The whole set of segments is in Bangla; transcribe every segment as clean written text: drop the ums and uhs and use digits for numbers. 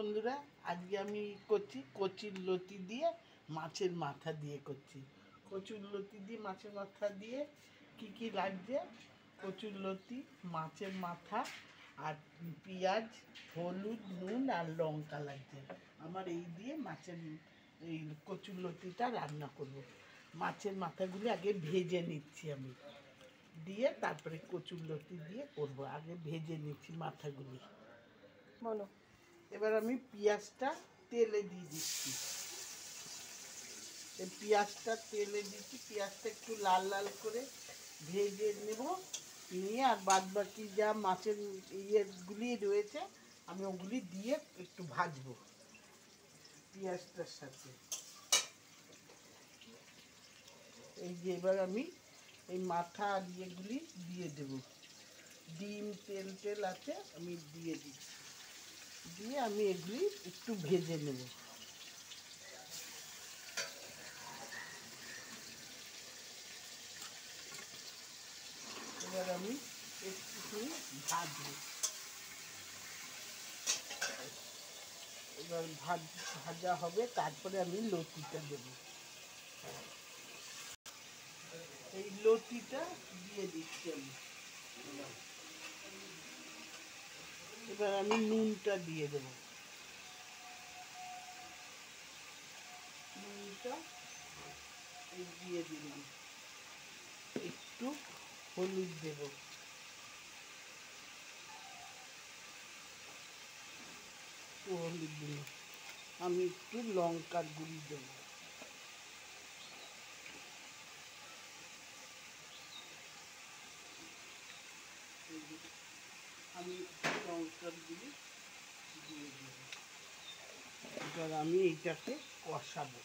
বন্ধুরা, আজকে আমি করছি কচুর লতি দিয়ে মাছের মাথা দিয়ে করছি। কচুর লতি দিয়ে মাছের মাথা দিয়ে কি কি লাগছে? কচুর লতি, মাছের মাথা আর পেঁয়াজ, হলুদ, নুন আর লঙ্কা লাগছে। আমার এই দিয়ে এই কচুর লতিটা রান্না করব। মাছের মাথাগুলি আগে ভেজে নিচ্ছি আমি, দিয়ে তারপরে কচুর লতি দিয়ে করব। আগে ভেজে নিচ্ছি মাথাগুলি। বলো। এবার আমি পেঁয়াজটা তেলে দিয়ে দিচ্ছি। এই পেঁয়াজটা তেলে দিচ্ছি, পেঁয়াজটা একটু লাল লাল করে ভেজে নেব, নিয়ে আর বাদ বাকি যা মাছের ইয়েগুলি রয়েছে আমি ওগুলি দিয়ে একটু ভাজবো পেঁয়াজটার সাথে। এই যে এবার আমি এই মাথা আর ইয়েগুলি দিয়ে দেব, ডিম তেল আছে আমি দিয়ে দিচ্ছি, দিয়ে আমি এগুলি একটু ভেজে নেব। এবার আমি একটুখানি ভাজবো। এবার ভাজা হবে, তারপরে আমি লতিটা দেব। এই লতিটা দিয়ে দিচ্ছি আমি। এবার আমি নুনটা দিয়ে দেব, নুনটা দিয়ে দিলাম, একটু হলুদ দেব, হলুদ দিলাম, আমি একটু লঙ্কার গুঁড়ি দেবো, আমি একটু লঙ্কার গুঁড়ি দিয়ে দেবো। এবার আমি এইটাকে কষাবো।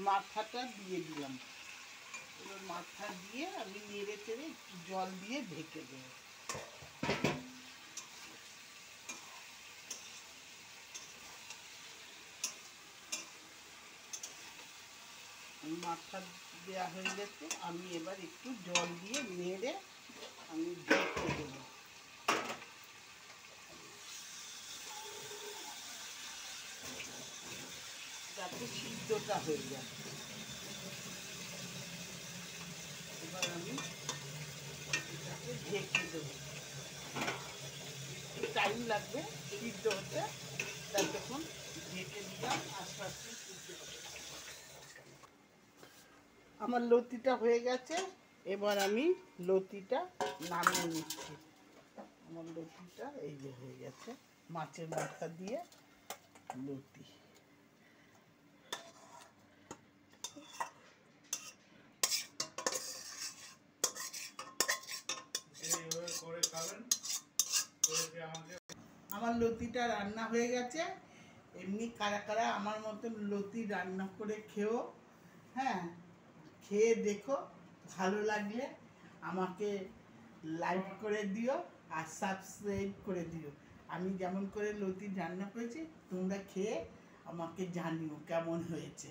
মাথাটা দিয়ে দিলাম, এবার মাথা দিয়ে আমি নেড়ে চেড়ে জল দিয়ে ঢেকে দেবো। মাথা দেওয়া হয়ে গেছে, আমি এবার একটু জল দিয়ে নেড়ে আমি ঢেকে দেবো। যাতে সিদ্ধটা হয়ে যায়। এবার আমি এটাকে ঢেকে দেবো, একটু টাইম লাগবে সিদ্ধ হতে, তাই তখন ঢেকে দিলাম, আস্তে আস্তে সিদ্ধ হবে। আমার লতিটা হয়ে গেছে, এবার আমি লতিটা নামিয়ে নিচ্ছি। আমার লতিটা এই যে হয়ে গেছে, মাছের মাথা দিয়ে লতি। আমার লতিটা রান্না হয়ে গেছে। এমনি কারা কারা আমার মতন লতি রান্না করে খেও, হ্যাঁ, খেয়ে দেখো, ভালো লাগলে আমাকে লাইক করে দিও আর সাবস্ক্রাইব করে দিও। আমি যেমন করে লতি রান্না করেছি তোমরা খেয়ে আমাকে জানিও কেমন হয়েছে।